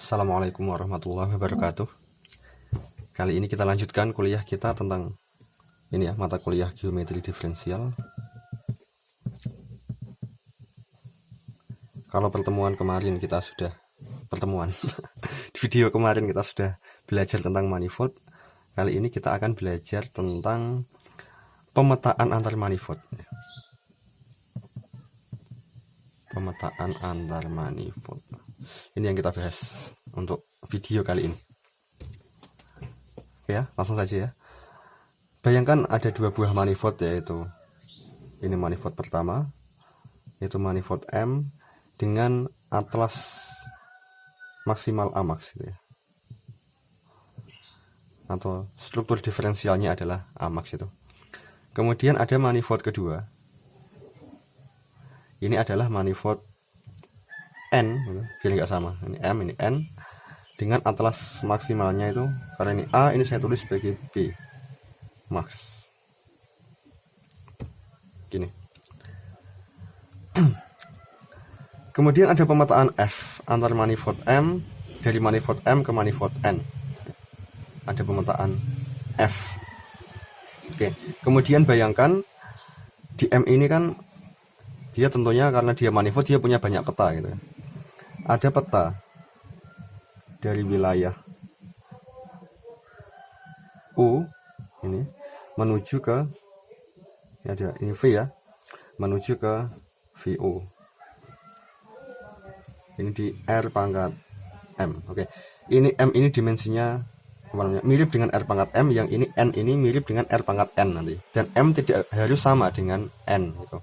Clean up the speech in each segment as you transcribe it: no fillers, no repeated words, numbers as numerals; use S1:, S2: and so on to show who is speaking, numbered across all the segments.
S1: Assalamualaikum warahmatullahi wabarakatuh. Kali ini kita lanjutkan kuliah kita tentang ini ya, mata kuliah geometri diferensial. Kalau pertemuan kemarin kita sudah di video kemarin kita sudah belajar tentang manifold. Kali ini kita akan belajar tentang pemetaan antar manifold. Pemetaan antar manifold. Ini yang kita bahas untuk video kali ini. Oke ya, langsung saja ya. Bayangkan ada dua buah manifold, yaitu ini manifold pertama, yaitu manifold M dengan atlas maksimal A-max gitu ya. Atau struktur diferensialnya adalah A-max itu. Kemudian ada manifold kedua. Ini adalah manifold N, biar nggak sama. Ini M, ini N, dengan atlas maksimalnya itu, karena ini A, ini saya tulis sebagai B max. Gini. Kemudian ada pemetaan F antar manifold M, dari manifold M ke manifold N. Ada pemetaan F. Oke. Kemudian bayangkan di M ini kan dia tentunya karena dia manifold, dia punya banyak peta gitu. Ada peta dari wilayah U ini menuju ke ini V ya, menuju ke VO. Ini di R pangkat M. Oke. Ini M ini dimensinya mirip dengan R pangkat M, yang ini N ini mirip dengan R pangkat N nanti. Dan M tidak harus sama dengan N gitu.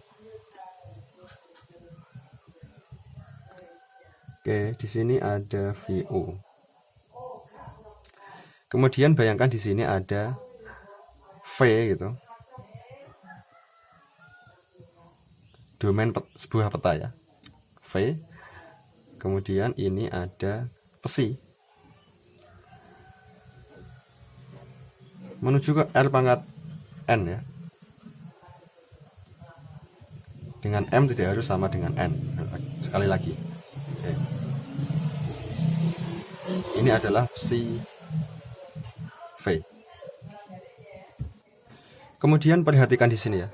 S1: Oke, di sini ada VO. Kemudian bayangkan di sini ada V gitu. Domain sebuah peta ya. V. Kemudian ini ada pesi. Menuju ke R pangkat N ya. Dengan M tidak harus sama dengan N. Sekali lagi. Oke. Ini adalah psi V. Kemudian perhatikan di sini ya.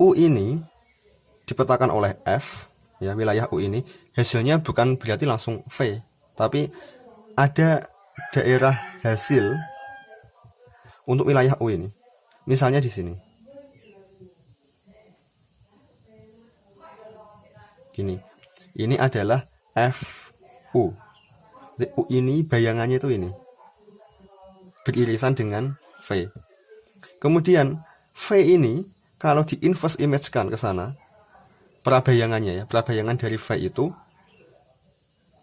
S1: U ini dipetakan oleh F, ya, wilayah U ini hasilnya bukan berarti langsung V, tapi ada daerah hasil untuk wilayah U ini. Misalnya di sini. Gini. Ini adalah FU. U ini bayangannya itu ini. Beririsan dengan V. Kemudian V ini kalau di inverse image-kan ke sana, prabayangannya ya, prabayangan dari V itu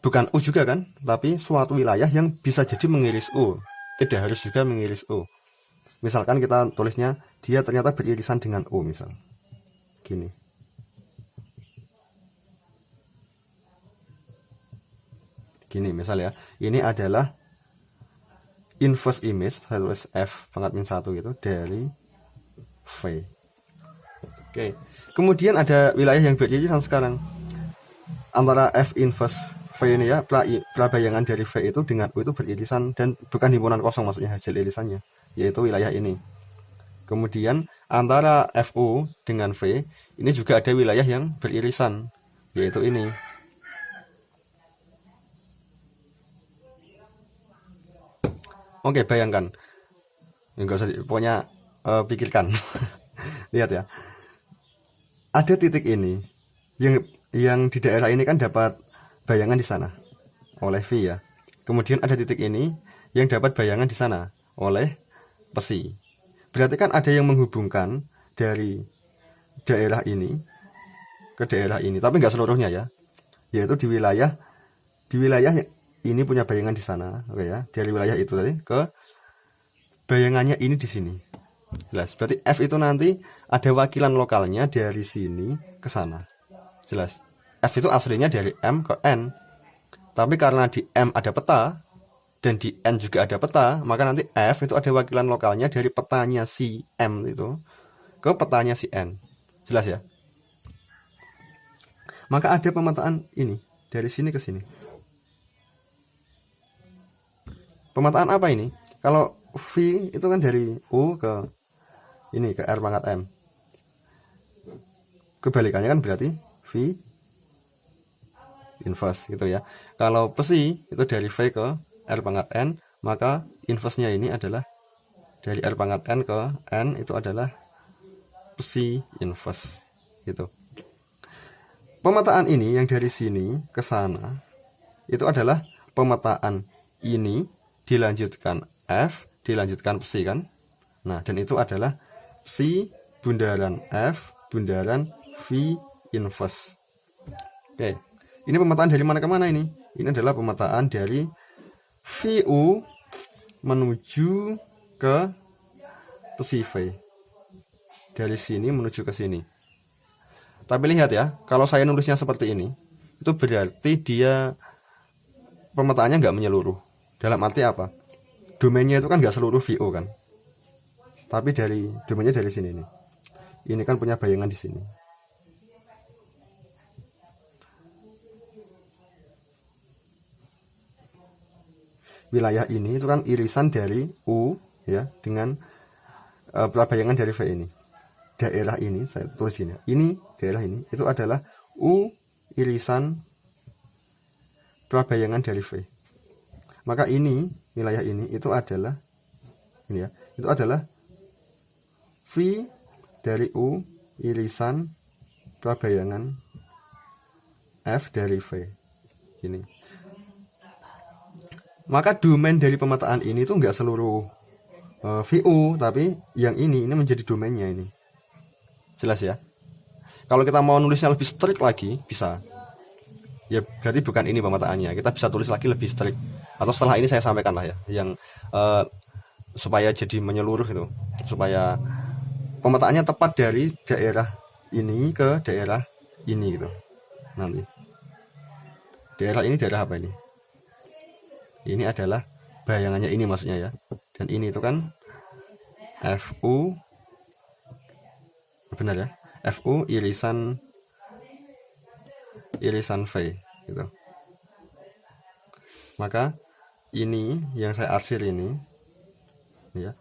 S1: bukan U juga kan, tapi suatu wilayah yang bisa jadi mengiris U, tidak harus juga mengiris U. Misalkan kita tulisnya dia ternyata beririsan dengan U misal. Gini. Gini misal ya. Ini adalah inverse image, saya tulis F pangkat min 1 gitu dari V. Oke. Kemudian ada wilayah yang beririsan sekarang antara F inverse V ini ya, prabayangan dari V itu dengan U itu beririsan, dan bukan himpunan kosong maksudnya hasil irisannya, yaitu wilayah ini. Kemudian antara FU dengan V ini juga ada wilayah yang beririsan, yaitu ini. Oke, bayangkan. Enggak usah, pokoknya pikirkan. Lihat ya. Ada titik ini yang di daerah ini kan dapat bayangan di sana oleh V ya. Kemudian ada titik ini yang dapat bayangan di sana oleh pesi. Berarti kan ada yang menghubungkan dari daerah ini ke daerah ini, tapi nggak seluruhnya ya. Yaitu di wilayah ini punya bayangan di sana, oke ya. Dari wilayah itu tadi ke bayangannya ini di sini. Jelas. Berarti F itu nanti ada wakilan lokalnya dari sini ke sana. Jelas. F itu aslinya dari M ke N. Tapi karena di M ada peta dan di N juga ada peta, maka nanti F itu ada wakilan lokalnya dari petanya si M itu ke petanya si N. Jelas ya? Maka ada pemetaan ini dari sini ke sini. Pemetaan apa ini? Kalau V itu kan dari U ke ini ke R pangkat M. Kebalikannya kan berarti V inverse gitu ya. Kalau psi itu dari V ke R pangkat N, maka inverse-nya ini adalah dari R pangkat N ke N itu adalah psi inverse gitu. Pemetaan ini yang dari sini ke sana itu adalah pemetaan ini dilanjutkan F dilanjutkan psi kan. Nah, dan itu adalah psi bundaran F bundaran V inverse. Oke. Ini pemetaan dari mana ke mana ini? Ini adalah pemetaan dari VU menuju ke psi V. Dari sini menuju ke sini. Tapi lihat ya, kalau saya nulisnya seperti ini, itu berarti dia pemetaannya nggak menyeluruh. Dalam arti apa? Domainnya itu kan nggak seluruh VO kan, tapi dari domainnya dari sini nih. Ini kan punya bayangan di sini. Wilayah ini itu kan irisan dari U ya dengan bayangan dari V ini. Daerah ini saya tulis ini. Ini daerah ini itu adalah U irisan bayangan dari V. Maka ini wilayah ini itu adalah ini ya. Itu adalah V dari U irisan bayangan F dari V. Ini. Maka domain dari pemetaan ini tuh nggak seluruh VU, tapi yang ini menjadi domainnya ini. Jelas ya? Kalau kita mau nulisnya lebih strict lagi, bisa. Ya berarti bukan ini pemetaannya. Kita bisa tulis lagi lebih strict. Atau setelah ini saya sampaikan lah ya, yang supaya jadi menyeluruh itu, supaya pemetaannya tepat dari daerah ini ke daerah ini gitu. Nanti. Daerah ini daerah apa ini? Ini adalah bayangannya ini maksudnya ya. Dan ini itu kan FU, benar ya, FU irisan V gitu. Maka ini yang saya arsir ini ya,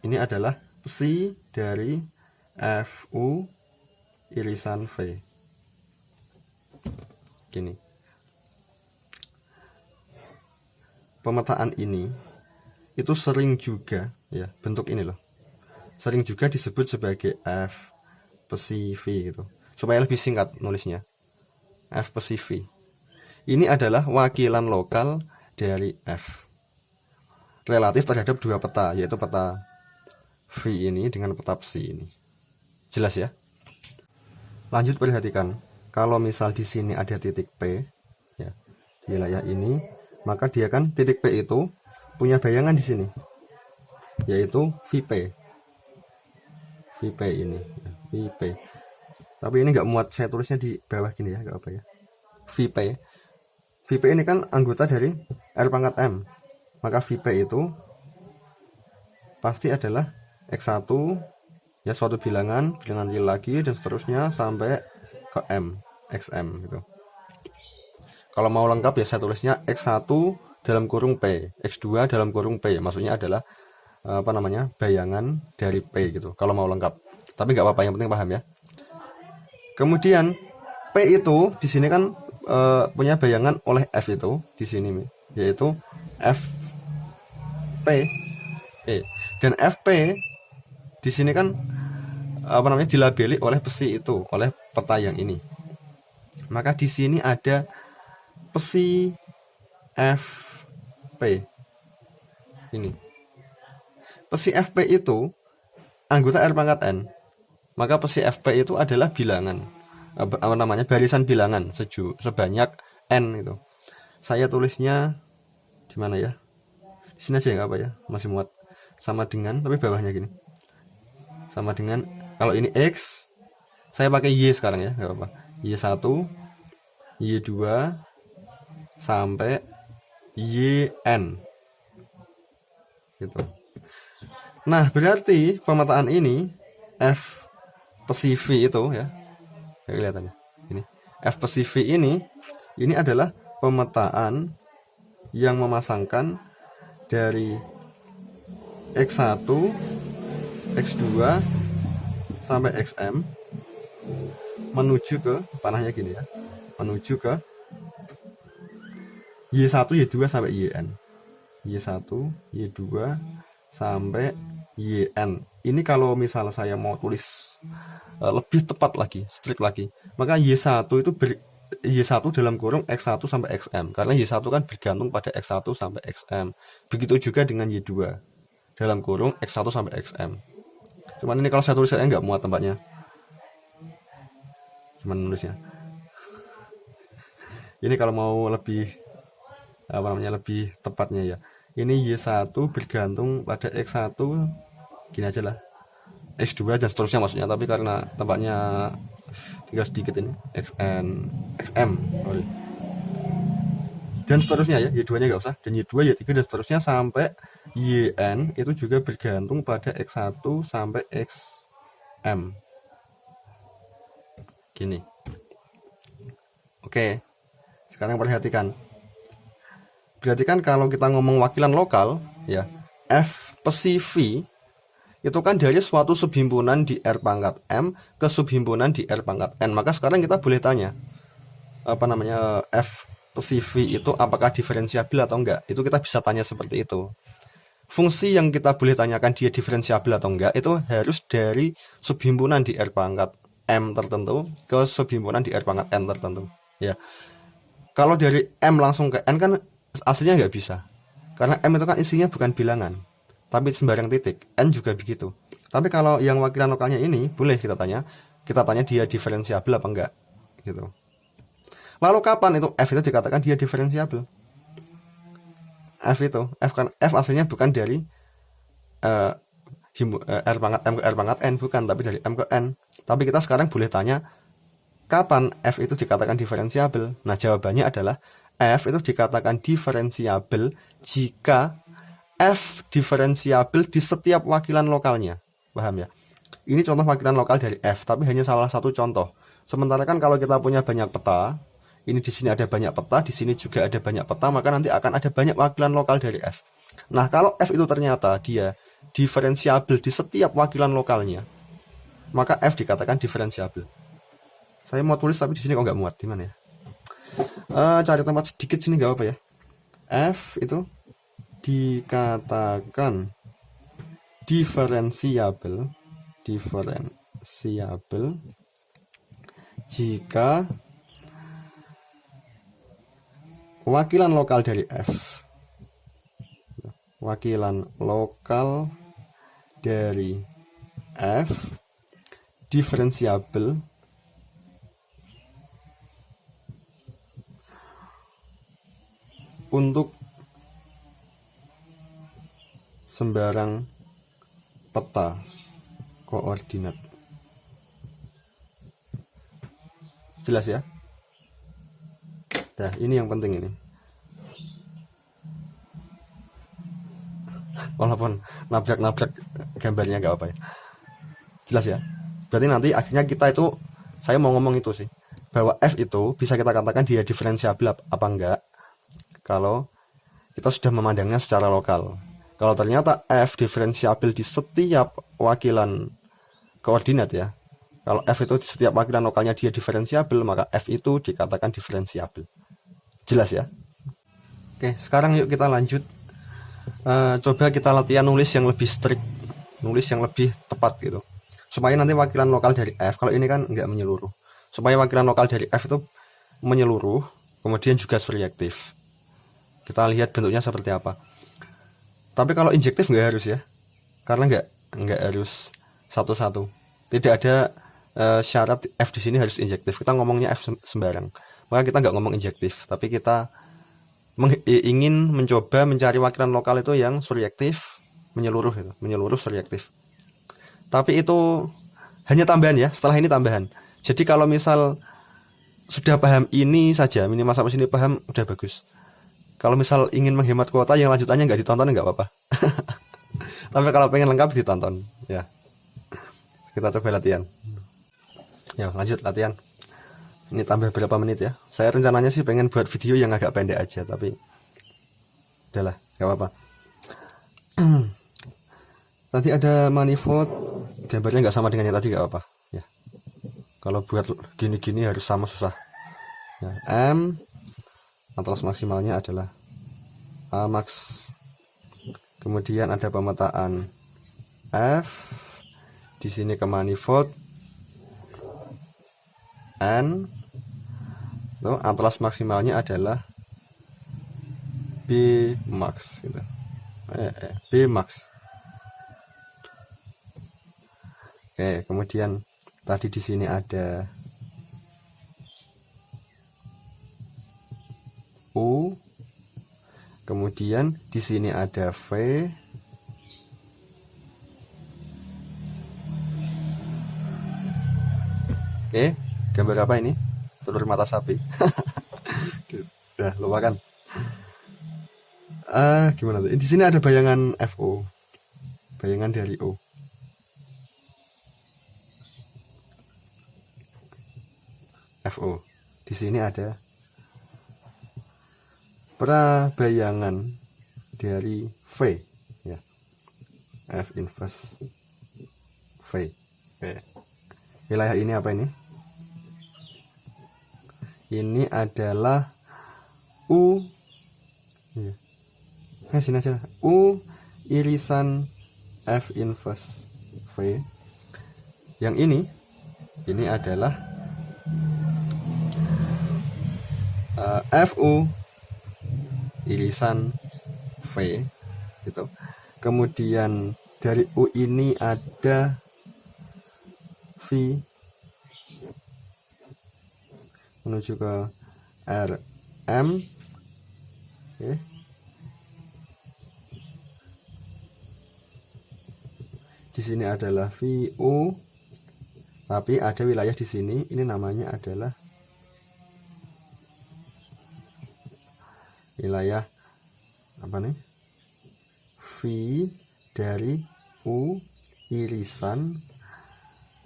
S1: ini adalah psi dari FU irisan V. Gini. Pemetaan ini itu sering juga ya, bentuk ini loh, sering juga disebut sebagai F psi V gitu, supaya lebih singkat nulisnya F psi V. Ini adalah wakilan lokal dari F relatif terhadap dua peta, yaitu peta V ini dengan peta psi ini. Jelas ya? Lanjut perhatikan, kalau misal di sini ada titik P ya, di wilayah ini, maka dia kan titik P itu punya bayangan di sini, yaitu VP. VP ini, VP. Tapi ini nggak muat saya tulisnya di bawah gini ya, nggak apa ya. VP. VP ini kan anggota dari R pangkat M. Maka VP itu pasti adalah X1 ya, suatu bilangan real lagi dan seterusnya sampai ke M, XM gitu. Kalau mau lengkap ya saya tulisnya X1 dalam kurung P, X2 dalam kurung P. Maksudnya adalah apa namanya, bayangan dari P gitu. Kalau mau lengkap. Tapi nggak apa-apa, yang penting paham ya. Kemudian P itu di sini kan punya bayangan oleh F itu di sini, yaitu FP. Dan FP di sini kan apa namanya, dilabeli oleh psi itu, oleh peta yang ini. Maka di sini ada psi FP ini. Psi FP itu anggota R pangkat N. Maka psi FP itu adalah bilangan, apa namanya, barisan bilangan sebanyak N itu. Saya tulisnya di mana ya? Di sini aja, nggak apa ya, masih muat. Sama dengan, tapi bawahnya gini. Sama dengan, kalau ini X, saya pakai Y sekarang ya, nggak apa-apa. Y1, Y2 sampai YN gitu. Nah, berarti pemetaan ini F psi V itu ya, kelihatannya ini F psi V ini adalah pemetaan yang memasangkan dari X1, X2 sampai XM menuju ke panahnya gini ya, menuju ke Y1, Y2 sampai YN. Y1, Y2 sampai YN. Ini kalau misal saya mau tulis lebih tepat lagi, strict lagi, maka Y1 itu Y1 dalam kurung X1 sampai XM, karena Y1 kan bergantung pada X1 sampai XM. Begitu juga dengan Y2 dalam kurung X1 sampai XM. Cuman ini kalau saya tulis saya nggak muat tempatnya, cuman nulisnya. Ini kalau mau lebih lebih tepatnya ya, ini Y1 bergantung pada X1, gini aja lah, X2 dan seterusnya maksudnya, tapi karena tempatnya tinggal sedikit ini XM dan seterusnya ya, Y2 nya nggak usah, dan Y2, Y3 dan seterusnya sampai YN itu juga bergantung pada X1 sampai XM gini. Oke, sekarang perhatikan kalau kita ngomong wakilan lokal ya, F psi V itu kan dari suatu subhimpunan di R pangkat M ke subhimpunan di R pangkat N. Maka sekarang kita boleh tanya, F psi V itu apakah diferensiabel atau enggak? Itu kita bisa tanya seperti itu. Fungsi yang kita boleh tanyakan dia diferensiabel atau enggak itu harus dari subhimpunan di R pangkat M tertentu ke subhimpunan di R pangkat N tertentu ya. Kalau dari M langsung ke N kan aslinya nggak bisa, karena M itu kan isinya bukan bilangan tapi sembarang titik. N juga begitu. Tapi kalau yang wakilan lokalnya ini boleh kita tanya dia diferensiabel apa enggak gitu. Lalu kapan itu F itu dikatakan dia diferensiabel? F aslinya bukan dari R pangkat M ke R pangkat N, bukan, tapi dari M ke N. Tapi kita sekarang boleh tanya kapan F itu dikatakan diferensiabel. Nah, jawabannya adalah F itu dikatakan diferensiabel jika F diferensiabel di setiap wakilan lokalnya. Paham ya? Ini contoh wakilan lokal dari F, tapi hanya salah satu contoh. Sementara kan kalau kita punya banyak peta, ini di sini ada banyak peta, di sini juga ada banyak peta, maka nanti akan ada banyak wakilan lokal dari F. Nah, kalau F itu ternyata dia diferensiabel di setiap wakilan lokalnya, maka F dikatakan diferensiabel. Saya mau tulis tapi di sini kok nggak muat, gimana ya? Cari tempat sedikit sini nggak apa ya. F itu dikatakan diferensiabel jika wakilan lokal dari F diferensiabel untuk sembarang peta koordinat. Jelas ya? Nah, ini yang penting ini. Walaupun nabrak-nabrak gambarnya nggak apa ya. Jelas ya? Berarti nanti akhirnya kita itu, saya mau ngomong itu sih, bahwa F itu bisa kita katakan dia diferensiabel apa enggak kalau kita sudah memandangnya secara lokal. Kalau ternyata F diferensiabel di setiap wakilan koordinat ya, kalau F itu di setiap wakilan lokalnya dia diferensiabel, maka F itu dikatakan diferensiabel. Jelas ya? Oke, sekarang yuk kita lanjut. Coba kita latihan nulis yang lebih strict, nulis yang lebih tepat gitu, supaya nanti wakilan lokal dari F, kalau ini kan nggak menyeluruh, supaya wakilan lokal dari F itu menyeluruh, kemudian juga surreaktif. Kita lihat bentuknya seperti apa. Tapi kalau injektif nggak harus ya, karena nggak harus satu-satu. Tidak ada syarat F di sini harus injektif. Kita ngomongnya F sembarang. Maka kita nggak ngomong injektif, tapi kita ingin mencoba mencari wakilan lokal itu yang surreaktif, menyeluruh surreaktif. Tapi itu hanya tambahan ya. Setelah ini tambahan. Jadi kalau misal sudah paham ini saja, minimal sampai sini paham, udah bagus. Kalau misal ingin menghemat kuota, yang lanjutannya nggak ditonton nggak apa-apa. Tapi kalau pengen lengkap ditonton ya. Kita coba latihan. Ya, lanjut latihan. Ini tambah berapa menit ya? Saya rencananya sih pengen buat video yang agak pendek aja, tapi udahlah, nggak apa-apa. Tadi ada manifold, gambarnya nggak sama dengan yang tadi, nggak apa ya. Kalau buat gini-gini harus sama, susah ya. M atlas maksimalnya adalah A max. Kemudian ada pemetaan F, di sini ke manifold N, tuh atlas maksimalnya adalah B max gitu. B max. Oke, kemudian tadi di sini ada U, kemudian di sini ada V, oke, gambar apa ini? Telur mata sapi. Udah lupakan. Gimana tuh? Di sini ada bayangan FO, bayangan dari O. FO. Di sini ada prabayangan dari V ya. F inverse V. Oke. Wilayah ini apa ini? Ini adalah U ya. Sini aja. U irisan F inverse V. Yang ini adalah FU irisan V gitu. Kemudian dari U ini ada V menuju ke RM. Oke. Di sini adalah VU, tapi ada wilayah di sini, ini namanya adalah wilayah apa nih? V dari U irisan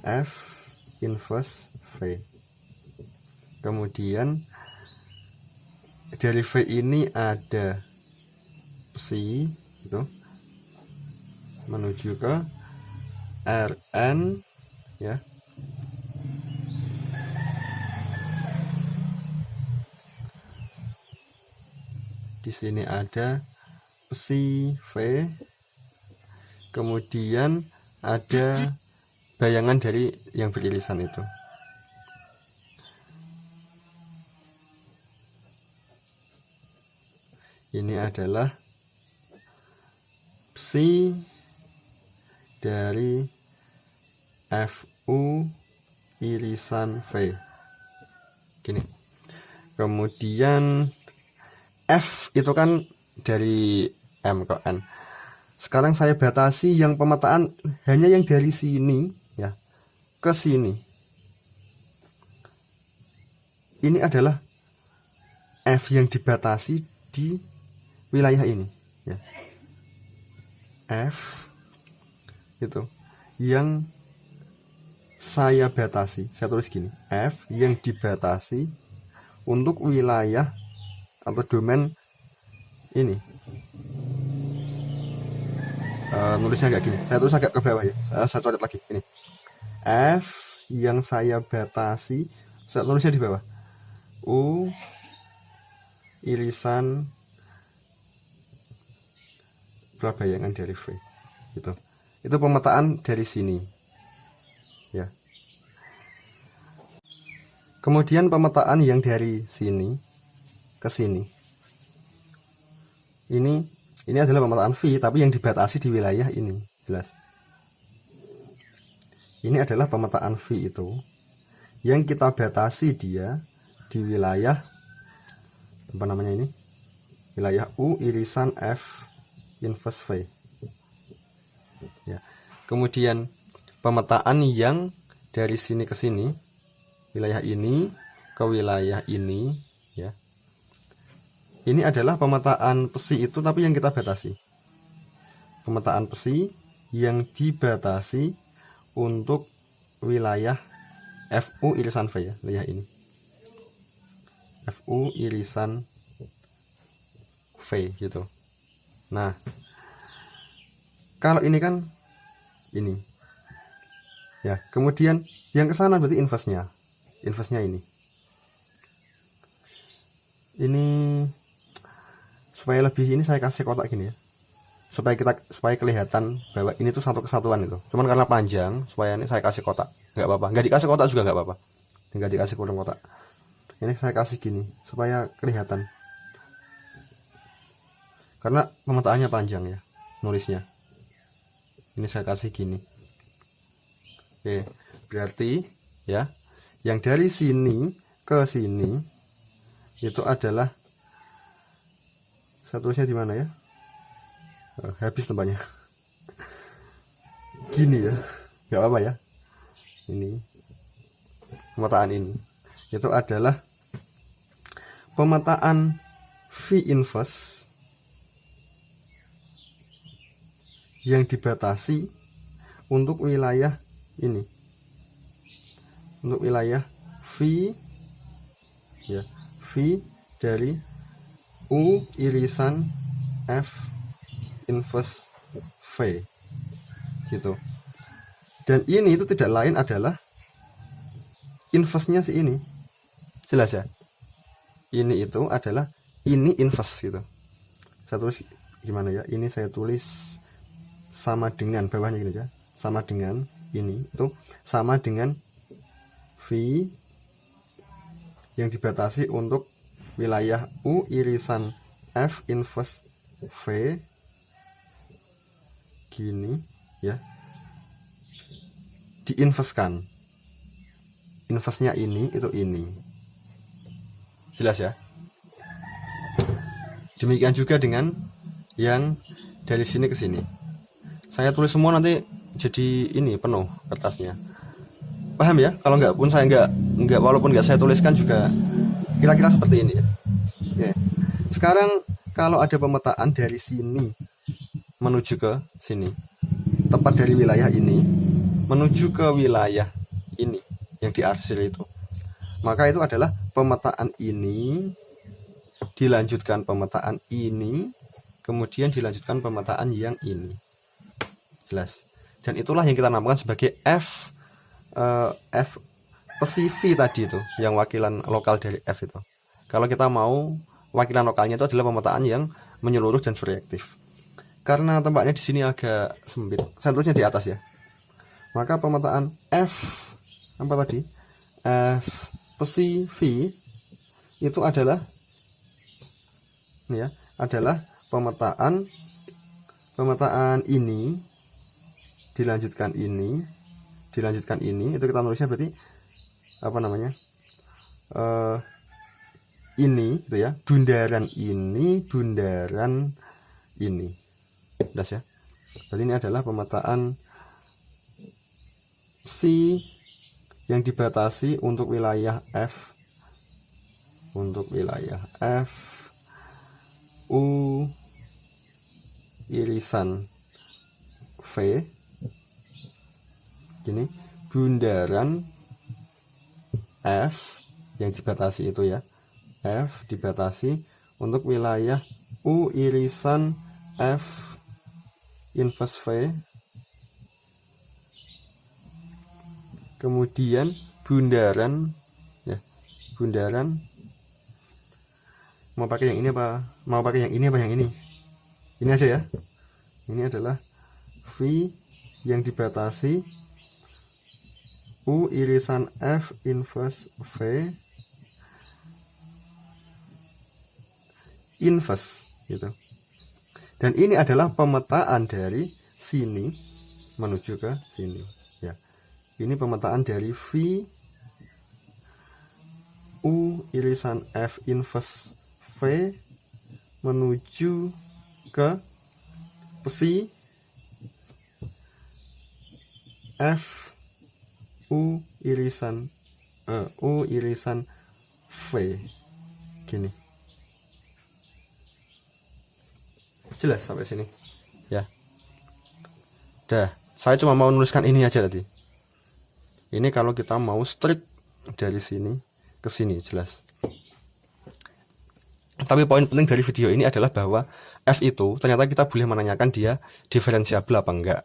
S1: F inverse V. Kemudian dari V ini ada psi itu menuju ke RN ya. Di sini ada psi V, kemudian ada bayangan dari yang beririsan itu. Ini adalah psi dari FU irisan V. Gini. Kemudian F itu kan dari M ke N. Sekarang saya batasi yang pemetaan hanya yang dari sini ya ke sini. Ini adalah F yang dibatasi di wilayah ini ya. F itu yang saya batasi, saya tulis gini, F yang dibatasi untuk wilayah atau domain ini. Nulisnya agak gini, saya tulis agak ke bawah ya, saya coret lagi ini. F yang saya batasi, saya tulisnya di bawah, U irisan prabayangan dari V gitu. Itu pemetaan dari sini ya. Kemudian pemetaan yang dari sini ke sini, ini adalah pemetaan V, tapi yang dibatasi di wilayah ini, jelas. Ini adalah pemetaan V itu yang kita batasi dia di wilayah apa namanya ini, wilayah U irisan F inverse V ya. Kemudian pemetaan yang dari sini ke sini, wilayah ini ke wilayah ini ya. Ini adalah pemetaan psi itu, tapi yang kita batasi. Pemetaan psi yang dibatasi untuk wilayah FU irisan V ya, wilayah ini. FU irisan V gitu. Nah, Kalau ini kan ini. Ya, kemudian yang ke sana berarti inverse-nya. Inverse-nya ini. Ini supaya lebih ini saya kasih kotak gini ya. Supaya kelihatan bahwa ini tuh satu kesatuan itu. Cuman karena panjang, supaya ini saya kasih kotak. Enggak apa-apa. Enggak dikasih kotak juga enggak apa-apa. Enggak dikasih kurung kotak. Ini saya kasih gini supaya kelihatan. Karena pemetaannya panjang ya, nulisnya. Ini saya kasih gini. Oke, berarti ya, yang dari sini ke sini itu adalah, saya tulisnya di mana ya? Habis tempatnya. Gini ya, nggak apa-apa ya. Ini pemetaan ini itu adalah pemetaan V inverse yang dibatasi untuk wilayah ini, untuk wilayah V ya, V dari U irisan F inverse V gitu. Dan ini itu tidak lain adalah inverse-nya si ini. Jelas ya? Ini itu adalah ini inverse gitu. Saya tulis gimana ya? Ini saya tulis sama dengan bawahnya gini ya. Sama dengan ini itu sama dengan V yang dibatasi untuk wilayah U irisan F inverse V gini ya, diinverskan. Inverse-nya ini itu ini. Jelas ya? Demikian juga dengan yang dari sini ke sini. Saya tulis semua nanti jadi ini penuh kertasnya. Paham ya? Kalau enggak pun saya enggak walaupun enggak saya tuliskan juga kira-kira seperti ini ya. Oke. Sekarang kalau ada pemetaan dari sini menuju ke sini, tepat dari wilayah ini menuju ke wilayah ini yang diarsir itu, maka itu adalah pemetaan ini dilanjutkan pemetaan ini, kemudian dilanjutkan pemetaan yang ini. Jelas. Dan itulah yang kita namakan sebagai F pesi V tadi itu, yang wakilan lokal dari F itu. Kalau kita mau wakilan lokalnya itu adalah pemetaan yang menyeluruh dan surreaktif. Karena tempatnya di sini agak sempit, saya tulisnya di atas ya. Maka pemetaan F apa tadi? F pesi V itu adalah ini ya, adalah pemetaan ini dilanjutkan ini itu kita nulisnya berarti apa namanya? Ini gitu ya, bundaran ini. Jelas ya. Jadi ini adalah pemetaan C yang dibatasi untuk wilayah F, U irisan V gini, bundaran F yang dibatasi itu ya, F dibatasi untuk wilayah U irisan F inverse V, kemudian bundaran ya, bundaran mau pakai yang ini apa yang ini aja ya. Ini adalah V yang dibatasi U irisan F inverse V inverse gitu. Dan ini adalah pemetaan dari sini menuju ke sini ya. Ini pemetaan dari V U irisan F inverse V menuju ke pesi F U irisan V gini. Jelas sampai sini ya. Dah, saya cuma mau nuliskan ini aja tadi. Ini kalau kita mau strict dari sini ke sini, jelas. Tapi poin penting dari video ini adalah bahwa F itu ternyata kita boleh menanyakan dia diferensiabel apa enggak.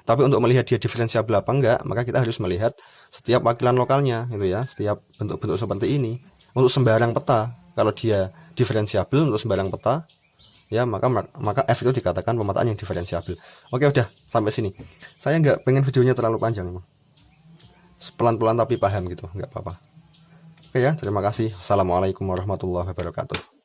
S1: Tapi untuk melihat dia diferensiabel apa enggak, maka kita harus melihat setiap wakilan lokalnya gitu ya, setiap bentuk-bentuk seperti ini. Untuk sembarang peta, kalau dia diferensiabel untuk sembarang peta, ya maka F itu dikatakan pemetaan yang diferensiabel. Oke, udah sampai sini. Saya nggak pengen videonya terlalu panjang, pelan-pelan tapi paham gitu, nggak apa-apa. Oke ya, terima kasih. Assalamualaikum warahmatullahi wabarakatuh.